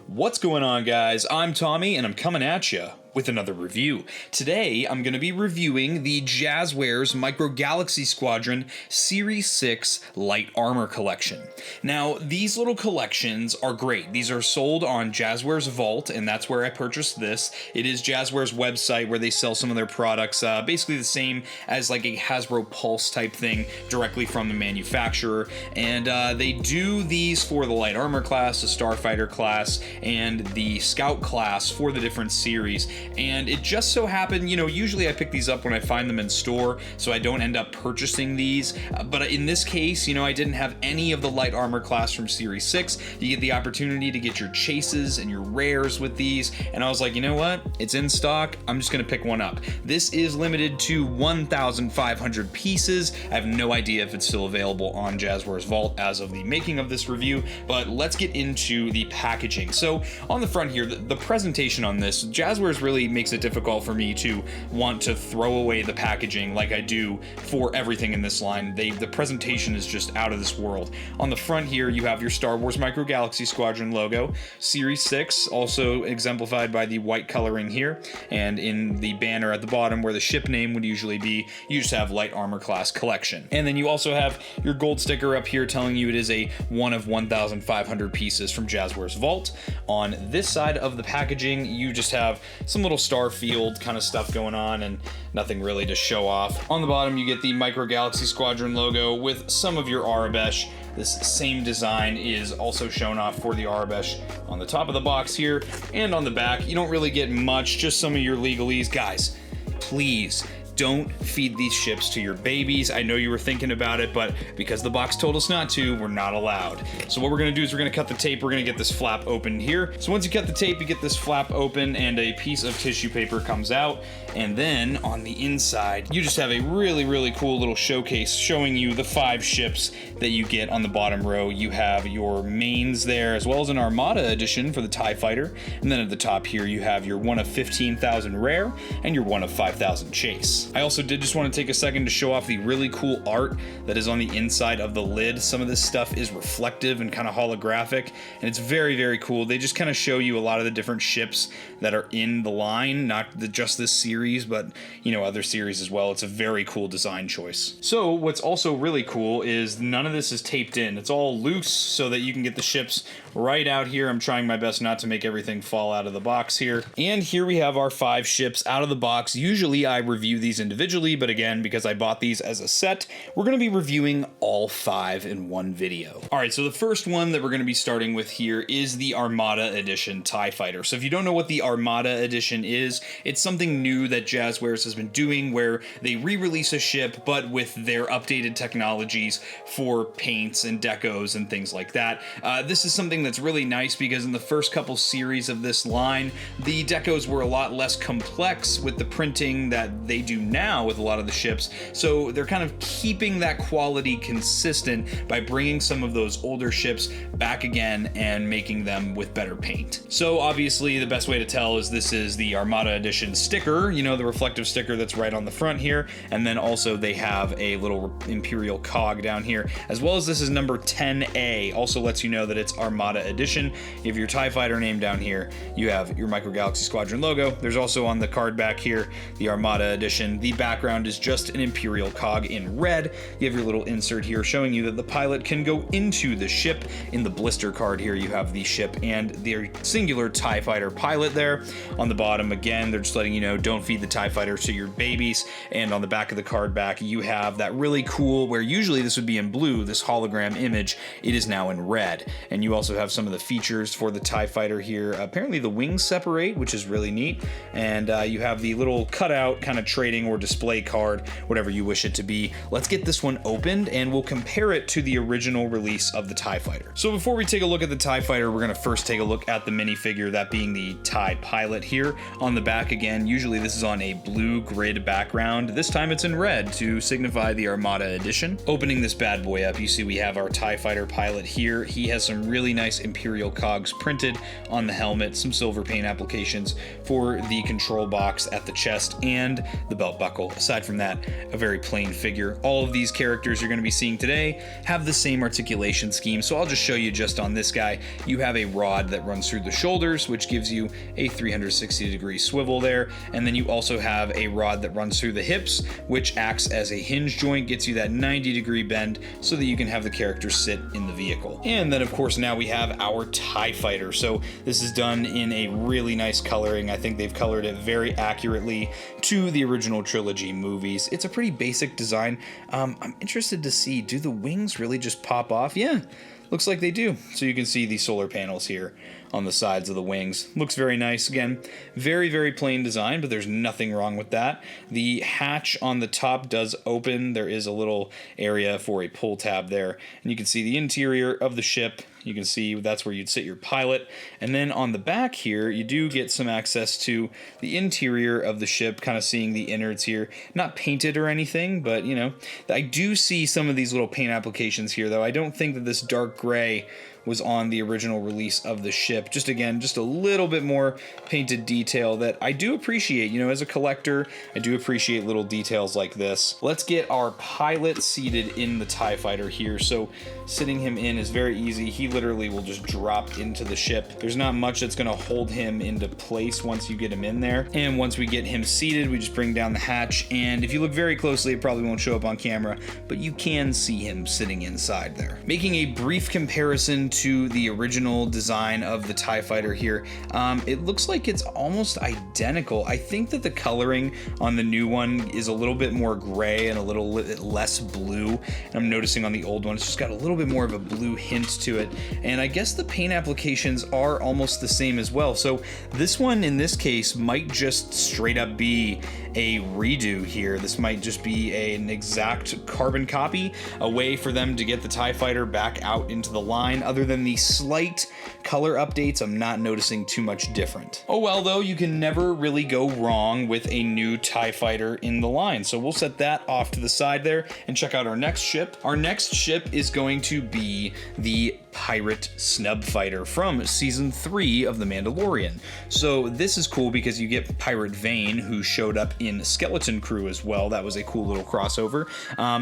What's going on, guys? I'm Tommy, and I'm coming at you with another review. Today, I'm going to be reviewing the Jazwares Micro Galaxy Squadron Series 6 Light Armor Collection. Now, these little collections are great. These are sold on Jazwares Vault, and that's where I purchased this. It is Jazwares' website where they sell some of their products, basically the same as like a Hasbro Pulse type thing, directly from the manufacturer. And they do these for the Light Armor class, the Starfighter class, and the Scout class for the different series. And it just so happened, you know, usually I pick these up when I find them in store, so I don't end up purchasing these. But in this case, you know, I didn't have any of the Light Armor class from Series 6. You get the opportunity to get your chases and your rares with these, and I was like, you know what? It's in stock. I'm just gonna pick one up. This is limited to 1,500 pieces. I have no idea if it's still available on Jazwares Vault as of the making of this review, but let's get into the packaging. So on the front here, the presentation on this, Jazwares really makes it difficult for me to want to throw away the packaging like I do for everything in this line. The presentation is just out of this world. On the front here, you have your Star Wars Micro Galaxy Squadron logo, Series 6, also exemplified by the white coloring here, and in the banner at the bottom where the ship name would usually be, you just have Light Armor Class Collection. And then you also have your gold sticker up here telling you it is a one of 1,500 pieces from Jazwares Vault. On this side of the packaging, you just have some little Starfield kind of stuff going on and nothing really to show off. On the bottom, you get the Micro Galaxy Squadron logo with some of your Arabesh. This same design is also shown off for the Arabesh on the top of the box here, and on the back, you don't really get much, just some of your legalese. Guys, please don't feed these ships to your babies. I know you were thinking about it, but because the box told us not to, we're not allowed. So what we're gonna do is we're gonna cut the tape. We're gonna get this flap open here. So once you cut the tape, you get this flap open and a piece of tissue paper comes out. And then on the inside, you just have a really, really cool little showcase showing you the 5 ships that you get on the bottom row. You have your mains there, as well as an Armada edition for the TIE Fighter. And then at the top here, you have your 1 of 15,000 rare and your 1 of 5,000 chase. I also did just want to take a second to show off the really cool art that is on the inside of the lid. Some of this stuff is reflective and kind of holographic, and it's very, very cool. They just kind of show you a lot of the different ships that are in the line, not just this series, but, you know, other series as well. It's a very cool design choice. So what's also really cool is none of this is taped in. It's all loose so that you can get the ships right out here. I'm trying my best not to make everything fall out of the box here. And here we have our 5 ships out of the box. Usually I review these individually, but again, because I bought these as a set, we're going to be reviewing all 5 in one video. All right, so the first one that we're going to be starting with here is the Armada Edition TIE Fighter. So if you don't know what the Armada Edition is, it's something new that Jazwares has been doing where they re-release a ship, but with their updated technologies for paints and decos and things like that. This is something that's really nice because in the first couple series of this line, the decos were a lot less complex with the printing that they do now with a lot of the ships, so they're kind of keeping that quality consistent by bringing some of those older ships back again and making them with better paint. So obviously the best way to tell is this is the Armada Edition sticker, you know, the reflective sticker that's right on the front here, and then also they have a little Imperial cog down here, as well as this is number 10A, also lets you know that it's Armada Edition. You have your TIE Fighter name down here, you have your Micro Galaxy Squadron logo, there's also on the card back here the Armada Edition. The background is just an Imperial cog in red. You have your little insert here showing you that the pilot can go into the ship. In the blister card here, you have the ship and the singular TIE Fighter pilot there. On the bottom, again, they're just letting you know, don't feed the TIE Fighter to your babies. And on the back of the card back, you have that really cool, where usually this would be in blue, this hologram image, it is now in red. And you also have some of the features for the TIE Fighter here. Apparently the wings separate, which is really neat. And you have the little cutout kind of trading trading or display card, whatever you wish it to be. Let's get this one opened and we'll compare it to the original release of the TIE Fighter. So before we take a look at the TIE Fighter, we're gonna first take a look at the minifigure, that being the TIE Pilot here. On the back again, usually this is on a blue grid background. This time it's in red to signify the Armada edition. Opening this bad boy up, you see we have our TIE Fighter pilot here. He has some really nice Imperial cogs printed on the helmet, some silver paint applications for the control box at the chest and the belt buckle. Aside from that, a very plain figure. All of these characters you're going to be seeing today have the same articulation scheme, so I'll just show you just on this guy. You have a rod that runs through the shoulders, which gives you a 360-degree swivel there, and then you also have a rod that runs through the hips, which acts as a hinge joint, gets you that 90-degree bend so that you can have the character sit in the vehicle. And then of course now we have our TIE Fighter. So this is done in a really nice coloring. I think they've colored it very accurately to the original trilogy movies. It's a pretty basic design. I'm interested to see, do the wings really just pop off? Yeah, looks like they do. So you can see the solar panels here on the sides of the wings. Looks very nice. Again, very, very plain design, but there's nothing wrong with that. The hatch on the top does open. There is a little area for a pull tab there, and you can see the interior of the ship. You can see that's where you'd sit your pilot. And then on the back here, you do get some access to the interior of the ship, kind of seeing the innards here. Not painted or anything, but you know, I do see some of these little paint applications here, though. I don't think that this dark gray was on the original release of the ship. Just again, just a little bit more painted detail that I do appreciate. You know, as a collector, I do appreciate little details like this. Let's get our pilot seated in the TIE Fighter here. So sitting him in is very easy. He literally will just drop into the ship. There's not much that's gonna hold him into place once you get him in there. And once we get him seated, we just bring down the hatch. And if you look very closely, it probably won't show up on camera, but you can see him sitting inside there. Making a brief comparison to the original design of the TIE Fighter here, it looks like it's almost identical. I think that the coloring on the new one is a little bit more gray and a little less blue. And I'm noticing on the old one, it's just got a little bit more of a blue hint to it. And I guess the paint applications are almost the same as well. So this one, in this case, might just straight up be a redo here. This might just be an exact carbon copy, a way for them to get the TIE Fighter back out into the line. Other than the slight color updates, I'm not noticing too much different. Oh well, though, you can never really go wrong with a new TIE Fighter in the line. So we'll set that off to the side there and check out our next ship. Our next ship is going to be the Pirate Snub Fighter from Season 3 of The Mandalorian. So this is cool because you get Pirate Vane, who showed up in Skeleton Crew as well. That was a cool little crossover.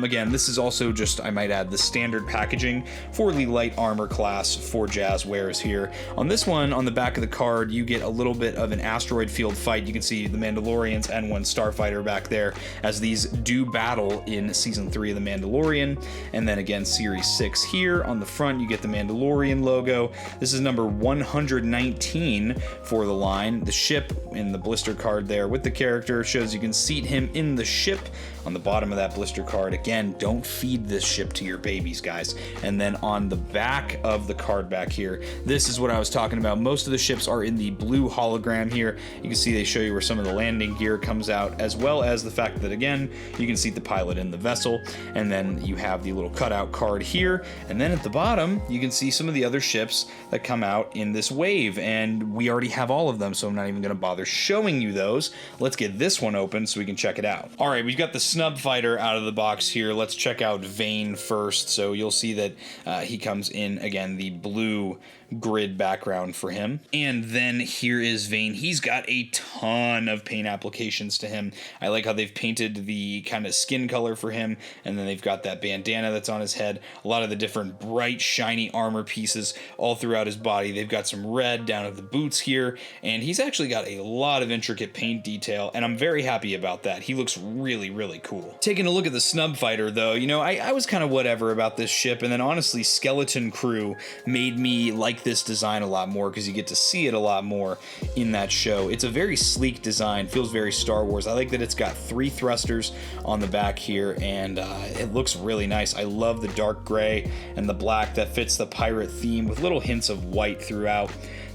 Again, this is also just, I might add, the standard packaging for the light armor class for Jazwares here. On this one, on the back of the card, you get a little bit of an asteroid field fight. You can see the Mandalorians and one Starfighter back there as these do battle in Season 3 of The Mandalorian. And then again, Series 6 here. On the front, you get the Mandalorian logo. This is number 119 for the line. The ship in the blister card there with the character shows you can seat him in the ship on the bottom of that blister card. Again, don't feed this ship to your babies, guys. And then on the back of the card back here, this is what I was talking about. Most of the ships are in the blue hologram here. You can see they show you where some of the landing gear comes out, as well as the fact that, again, you can see the pilot in the vessel. And then you have the little cutout card here. And then at the bottom, you can see some of the other ships that come out in this wave. And we already have all of them, so I'm not even going to bother showing you those. Let's get this one open so we can check it out. All right, we've got the Snub Fighter out of the box here. Let's check out Vane first. So you'll see that he comes in, again, the blue grid background for him. And then here is Vane. He's got a ton of paint applications to him. I like how they've painted the kind of skin color for him, and then they've got that bandana that's on his head, a lot of the different bright shiny armor pieces all throughout his body. They've got some red down at the boots here, and he's actually got a lot of intricate paint detail, and I'm very happy about that. He looks really, really cool. Taking a look at the Snub Fighter, though, you know, I was kind of whatever about this ship, and then honestly, Skeleton Crew made me like this design a lot more because you get to see it a lot more in that show. It's a very sleek design, feels very Star Wars. I like that it's got 3 thrusters on the back here, and it looks really nice. I love the dark gray and the black that fits the pirate theme with little hints of white throughout.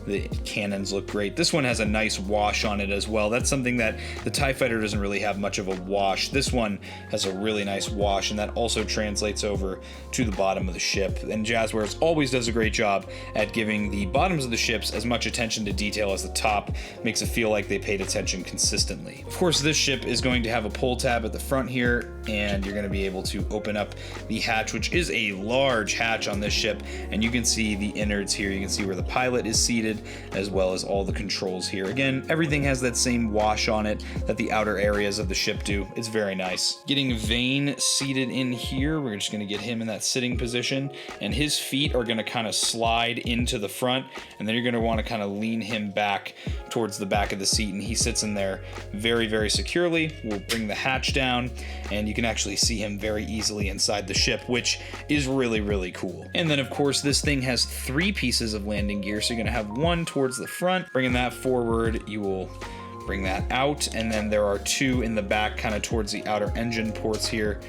The cannons look great. This one has a nice wash on it as well. That's something that the TIE Fighter doesn't really have much of a wash. This one has a really nice wash, and that also translates over to the bottom of the ship. And Jazwares always does a great job at giving the bottoms of the ships as much attention to detail as the top. Makes it feel like they paid attention consistently. Of course, this ship is going to have a pull tab at the front here, and you're going to be able to open up the hatch, which is a large hatch on this ship, and you can see the innards here. You can see where the pilot is seated, as well as all the controls here. Again, everything has that same wash on it that the outer areas of the ship do. It's very nice. Getting Vane seated in here, we're just going to get him in that sitting position, and his feet are going to kind of slide into the front, and then you're going to want to kind of lean him back towards the back of the seat, and he sits in there very, very securely. We'll bring the hatch down, and you can actually see him very easily inside the ship, which is really, really cool. And then, of course, this thing has 3 pieces of landing gear, so you're going to have 1 towards the front. Bringing that forward, you will bring that out, and then there are 2 in the back, kind of towards the outer engine ports here.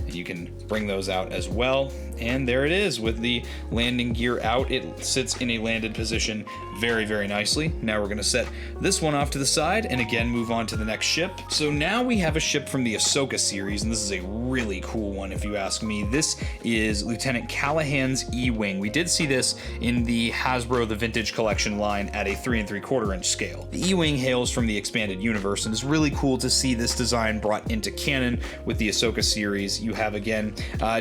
You can bring those out as well. And there it is with the landing gear out. It sits in a landed position very, very nicely. Now we're going to set this one off to the side and again move on to the next ship. So now we have a ship from the Ahsoka series, and this is a really cool one if you ask me. This is Lieutenant Callahan's E-Wing. We did see this in the Hasbro The Vintage Collection line at a 3 3/4 inch scale. The E-Wing hails from the expanded universe, and it's really cool to see this design brought into canon with the Ahsoka series. You have, again,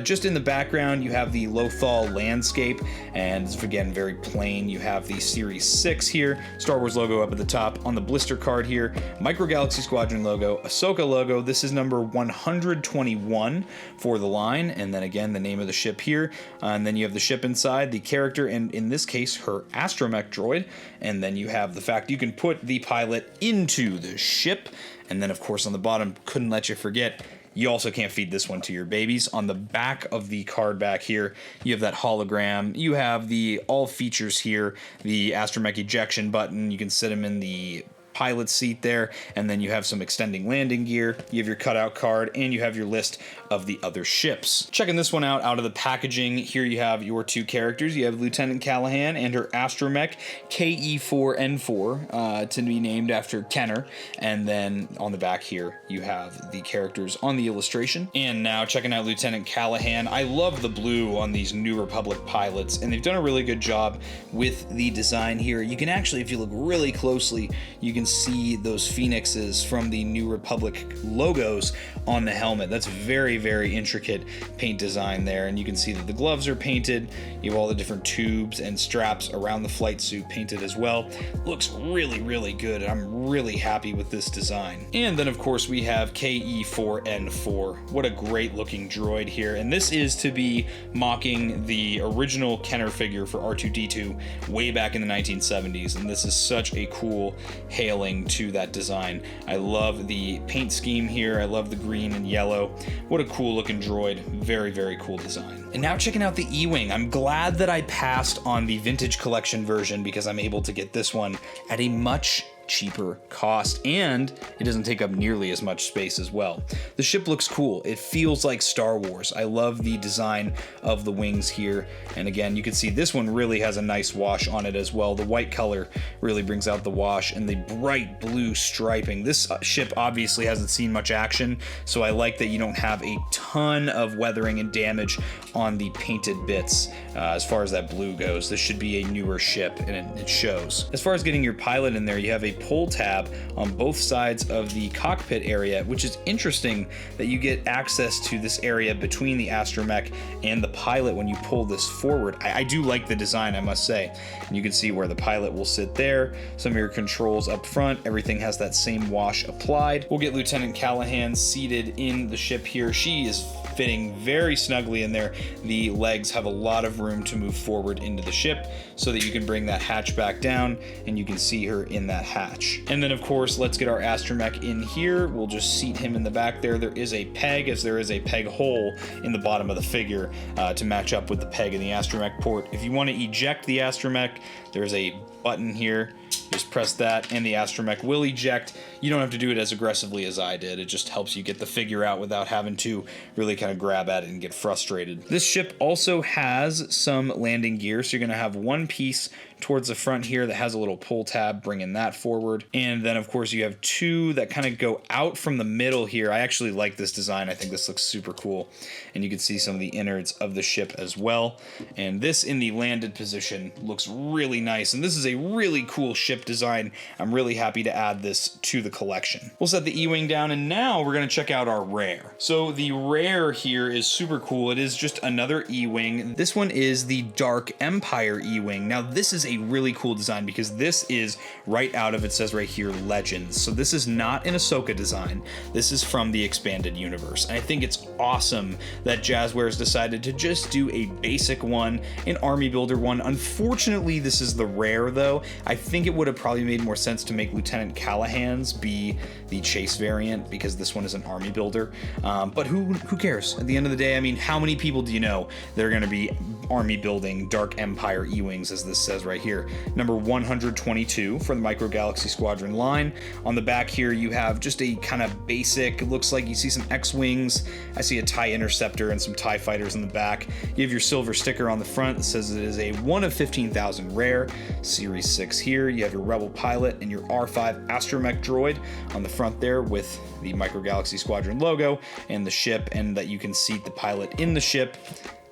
just in the background, you have the Lothal landscape, and it's, again, very plain. You have the Series 6 here, Star Wars logo up at the top. On the blister card here, Micro Galaxy Squadron logo, Ahsoka logo. This is number 121 for the line, and then again, the name of the ship here. And then you have the ship inside, the character, and in this case, her astromech droid. And then you have the fact you can put the pilot into the ship. And then, of course, on the bottom, couldn't let you forget, you also can't feed this one to your babies. On the back of the card back here, you have that hologram. You have the all features here, the astromech ejection button. You can sit him in the pilot seat there, and then you have some extending landing gear. You have your cutout card, and you have your list of the other ships. Checking this one out of the packaging, here you have your 2 characters. You have Lieutenant Callahan and her astromech KE4N4 to be named after Kenner, and then on the back here you have the characters on the illustration. And now checking out Lieutenant Callahan, I love the blue on these New Republic pilots, and they've done a really good job with the design here. You can actually, if you look really closely, you can see those phoenixes from the New Republic logos on the helmet. That's very, very intricate paint design there, and you can see that the gloves are painted. You have all the different tubes and straps around the flight suit painted as well. Looks really, really good, and I'm really happy with this design. And then, of course, we have KE4N4. What a great looking droid here, and this is to be mocking the original Kenner figure for R2-D2 way back in the 1970s, and this is such a cool hailing to that design. I love the paint scheme here. I love the green and yellow. What a cool looking droid. Very, very cool design. And now checking out the E-Wing. I'm glad that I passed on the Vintage Collection version because I'm able to get this one at a much cheaper cost, and it doesn't take up nearly as much space as well. The ship looks cool. It feels like Star Wars. I love the design of the wings here, and again, you can see this one really has a nice wash on it as well. The white color really brings out the wash, and the bright blue striping. This ship obviously hasn't seen much action, so I like that you don't have a ton of weathering and damage on the painted bits. As far as that blue goes, this should be a newer ship, and it shows. As far as getting your pilot in there, you have a pull tab on both sides of the cockpit area, which is interesting that you get access to this area between the astromech and the pilot when you pull this forward. I do like the design, I must say. And you can see where the pilot will sit there, some of your controls up front, everything has that same wash applied. We'll get Lieutenant Callahan seated in the ship here. She is fitting very snugly in there. The legs have a lot of room to move forward into the ship so that you can bring that hatch back down and you can see her in that hatch. And then, of course, let's get our astromech in here. We'll just seat him in the back there. There is a peg, as there is a peg hole in the bottom of the figure to match up with the peg in the astromech port. If you want to eject the astromech, there's a button here Just press that and the astromech will eject. You don't have to do it as aggressively as I did. It just helps you get the figure out without having to really kind of grab at it and get frustrated. This ship also has some landing gear, so you're going to have one piece towards the front here that has a little pull tab, bringing that forward. And then of course you have two that kind of go out from the middle here. I actually like this design. I think this looks super cool. And you can see some of the innards of the ship as well. And this in the landed position looks really nice. And this is a really cool ship design. I'm really happy to add this to the collection. We'll set the E-wing down and now we're going to check out our rare. So the rare here is super cool. It is just another E-wing. This one is the Dark Empire E-wing. Now this is a really cool design because this is right out of, it says right here, Legends. So this is not an Ahsoka design. This is from the expanded universe. And I think it's awesome that Jazwares decided to just do a basic one, an army builder one. Unfortunately, this is the rare though. I think it would have probably made more sense to make Lieutenant Callahan's be the chase variant because this one is an army builder. But who cares? At the end of the day, I mean, how many people do you know that are going to be army building Dark Empire E-wings, as this says right here? Number 122 for the Micro Galaxy Squadron line. On the back here, you have just a kind of basic, it looks like you see some X-wings. I see a TIE Interceptor and some TIE fighters in the back. You have your silver sticker on the front that says it is a 1 of 15,000 rare, Series 6 here. You have your Rebel pilot and your R5 astromech droid on the front there with the Micro Galaxy Squadron logo and the ship, and that you can seat the pilot in the ship.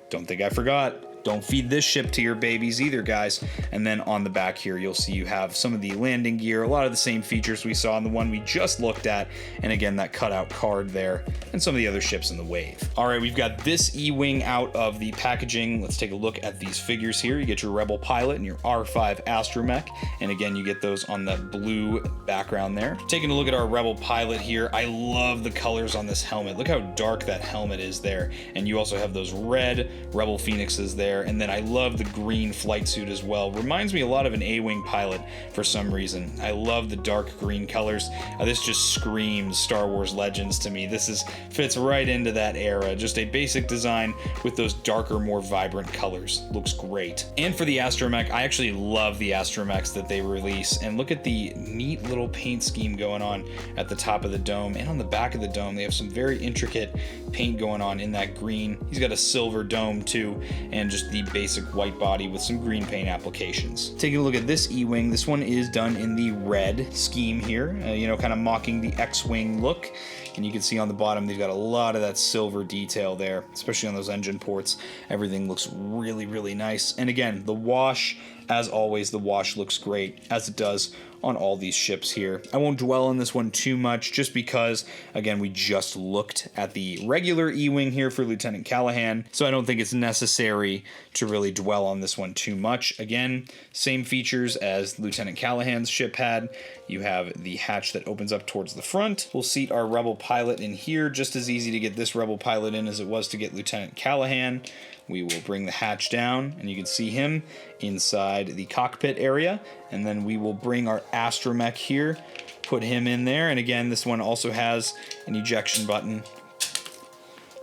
Don't think I forgot. Don't feed this ship to your babies either, guys. And then on the back here, you'll see you have some of the landing gear, a lot of the same features we saw in the one we just looked at. And again, that cutout card there and some of the other ships in the wave. All right, we've got this E-wing out of the packaging. Let's take a look at these figures here. You get your Rebel pilot and your R5 astromech. And again, you get those on the blue background there. Taking a look at our Rebel pilot here, I love the colors on this helmet. Look how dark that helmet is there. And you also have those red Rebel Phoenixes there. And then I love the green flight suit as well. Reminds me a lot of an A-wing pilot for some reason. I love the dark green colors. This just screams Star Wars Legends to me. This fits right into that era. Just a basic design with those darker, more vibrant colors. Looks great. And for the astromech, I actually love the astromechs that they release. And look at the neat little paint scheme going on at the top of the dome and on the back of the dome. They have some very intricate paint going on in that green. He's got a silver dome too, and just the basic white body with some green paint applications. Taking a look at this E-wing, this one is done in the red scheme here, kind of mocking the X-wing look. And you can see on the bottom, they've got a lot of that silver detail there, especially on those engine ports. Everything looks really, really nice. And again, the wash, as always, the wash looks great, as it does on all these ships here. I won't dwell on this one too much just because, again, we just looked at the regular E-wing here for Lieutenant Callahan, so I don't think it's necessary to really dwell on this one too much. Again, same features as Lieutenant Callahan's ship had. You have the hatch that opens up towards the front. We'll seat our Rebel pilot in here. Just as easy to get this Rebel pilot in as it was to get Lieutenant Callahan. We will bring the hatch down and you can see him inside the cockpit area. And then we will bring our astromech here, put him in there. And again, this one also has an ejection button.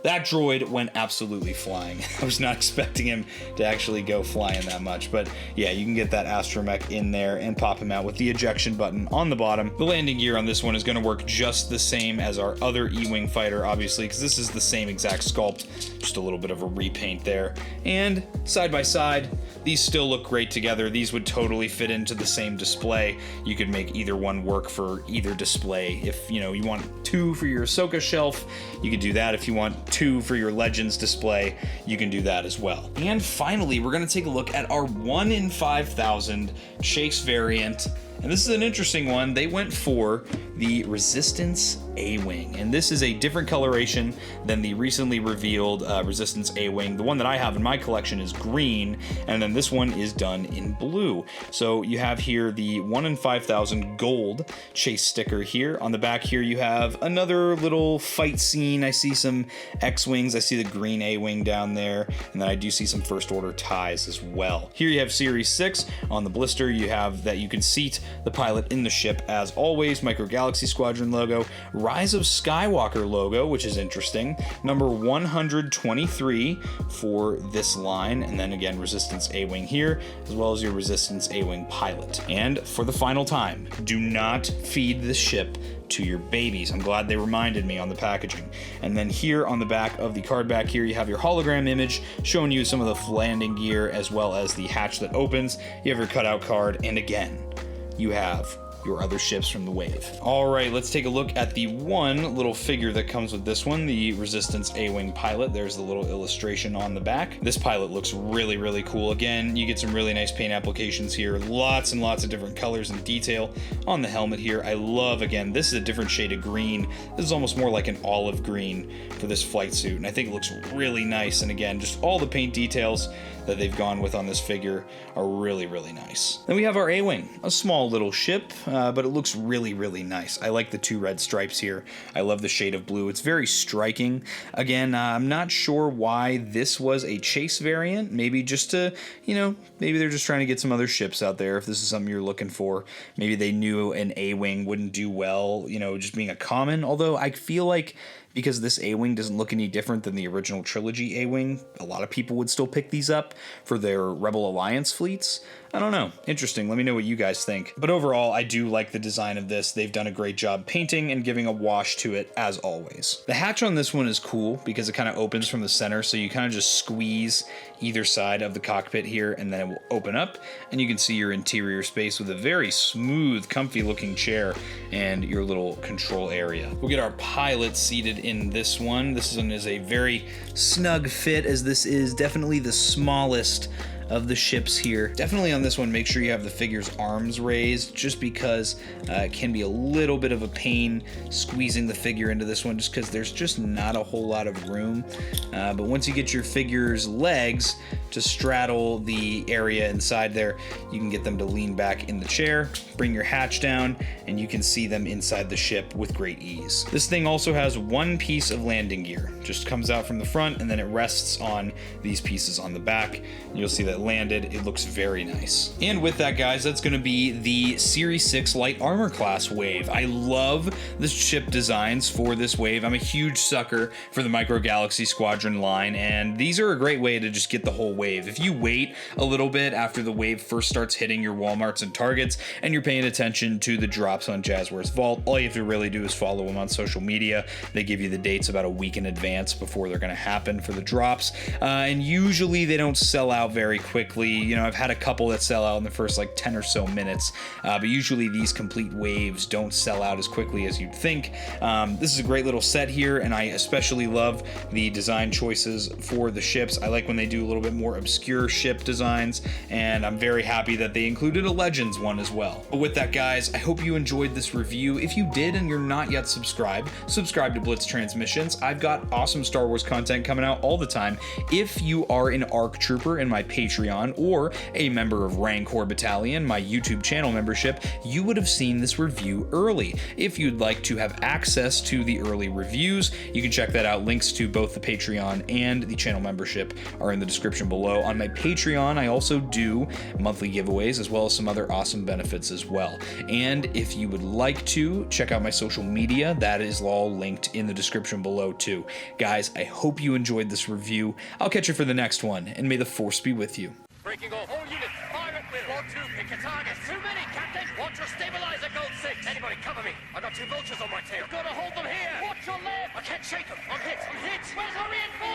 That droid went absolutely flying. I was not expecting him to actually go flying that much, but yeah, you can get that astromech in there and pop him out with the ejection button on the bottom. The landing gear on this one is going to work just the same as our other E-wing fighter, obviously, because this is the same exact sculpt, just a little bit of a repaint there. And side by side, these still look great together. These would totally fit into the same display. You could make either one work for either display. If you want two for your Ahsoka shelf, you could do that. If you want two for your Legends display, you can do that as well. And finally, we're going to take a look at our 1 in 5,000 chase variant. And this is an interesting one. They went for the Resistance A-Wing, and this is a different coloration than the recently revealed Resistance A-Wing. The one that I have in my collection is green, and then this one is done in blue. So you have here the 1 in 5,000 gold chase sticker here. On the back here, you have another little fight scene. I see some X-Wings. I see the green A-Wing down there, and then I do see some First Order ties as well. Here you have Series 6. On the blister, you have that you can seat the pilot in the ship as always. Micro Galaxy Galaxy Squadron logo, Rise of Skywalker logo, which is interesting, number 123 for this line, and then again Resistance A-Wing here, as well as your Resistance A-Wing pilot. And for the final time, do not feed this ship to your babies. I'm glad they reminded me on the packaging. And then here on the back of the card back here, you have your hologram image showing you some of the landing gear as well as the hatch that opens. You have your cutout card, and again, you have your other ships from the wave. All right, let's take a look at the one little figure that comes with this one, the Resistance A-Wing pilot. There's the little illustration on the back. This pilot looks really, really cool. Again, you get some really nice paint applications here. Lots and lots of different colors and detail on the helmet here. I love, again, this is a different shade of green. This is almost more like an olive green for this flight suit, and I think it looks really nice. And again, just all the paint details that they've gone with on this figure are really, really nice. Then we have our A-Wing, a small little ship, but it looks really, really nice. I like the two red stripes here. I love the shade of blue. It's very striking. Again, I'm not sure why this was a chase variant. Maybe just to, you know, maybe they're just trying to get some other ships out there if this is something you're looking for. Maybe they knew an A-Wing wouldn't do well, you know, just being a common, although I feel like because this A-Wing doesn't look any different than the original trilogy A-Wing, a lot of people would still pick these up for their Rebel Alliance fleets. I don't know. Interesting. Let me know what you guys think. But overall, I do like the design of this. They've done a great job painting and giving a wash to it, as always. The hatch on this one is cool because it kind of opens from the center, so you kind of just squeeze either side of the cockpit here, and then it will open up, and you can see your interior space with a very smooth, comfy-looking chair and your little control area. We'll get our pilot seated in this one. This one is a very snug fit, as this is definitely the smallest of the ships here. Definitely on this one, make sure you have the figure's arms raised, just because it can be a little bit of a pain squeezing the figure into this one, just because there's just not a whole lot of room. But once you get your figure's legs to straddle the area inside there, you can get them to lean back in the chair, bring your hatch down, and you can see them inside the ship with great ease. This thing also has one piece of landing gear. Just comes out from the front, and then it rests on these pieces on the back. You'll see that landed. It looks very nice. And with that, guys, that's going to be the Series 6 Light Armor Class wave. I love the ship designs for this wave. I'm a huge sucker for the Micro Galaxy Squadron line, and these are a great way to just get the whole wave. If you wait a little bit after the wave first starts hitting your Walmarts and Targets, and you're paying attention to the drops on Jazwares Vault, all you have to really do is follow them on social media. They give you the dates about a week in advance before they're going to happen for the drops, and usually they don't sell out very quickly. You know, I've had a couple that sell out in the first like 10 or so minutes, but usually these complete waves don't sell out as quickly as you'd think. This is a great little set here, and I especially love the design choices for the ships. I like when they do a little bit more obscure ship designs, and I'm very happy that they included a Legends one as well. But with that, guys, I hope you enjoyed this review. If you did and you're not yet subscribed, subscribe to Blitz Transmissions. I've got awesome Star Wars content coming out all the time. If you are an ARC Trooper in my Patreon or a member of Rancor Battalion, my YouTube channel membership, you would have seen this review early. If you'd like to have access to the early reviews, you can check that out. Links to both the Patreon and the channel membership are in the description below. On my Patreon, I also do monthly giveaways as well as some other awesome benefits as well. And if you would like to check out my social media, that is all linked in the description below too. Guys, I hope you enjoyed this review. I'll catch you for the next one, and may the Force be with you. Breaking off. All units, fire at will. 1-2, pick a target. Too many, Captain. Watch your stabilizer, Gold 6. Anybody cover me. I got 2 vultures on my tail. Gotta hold them here. Watch your left. I can't shake them. I'm hit. Where's our reinforcements?